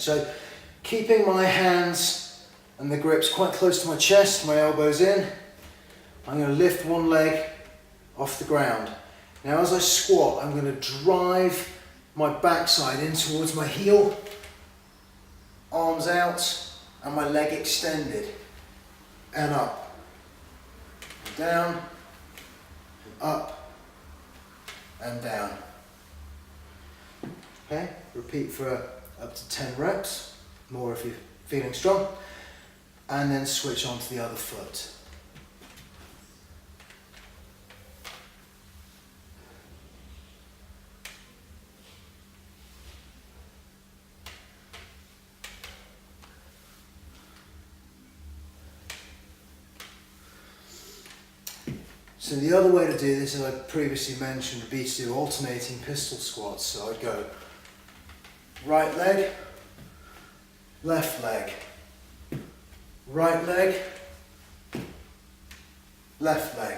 So keeping my hands and the grips quite close to my chest, my elbows in, I'm going to lift one leg off the ground. Now as I squat, I'm going to drive my backside in towards my heel, arms out, and my leg extended, and up, and down, and up, and down. Okay, repeat for up to 10 reps, more if you're feeling strong, and then switch on to the other foot. So the other way to do this, as I previously mentioned, would be to do alternating pistol squats. So I'd go right leg, left leg, right leg, left leg.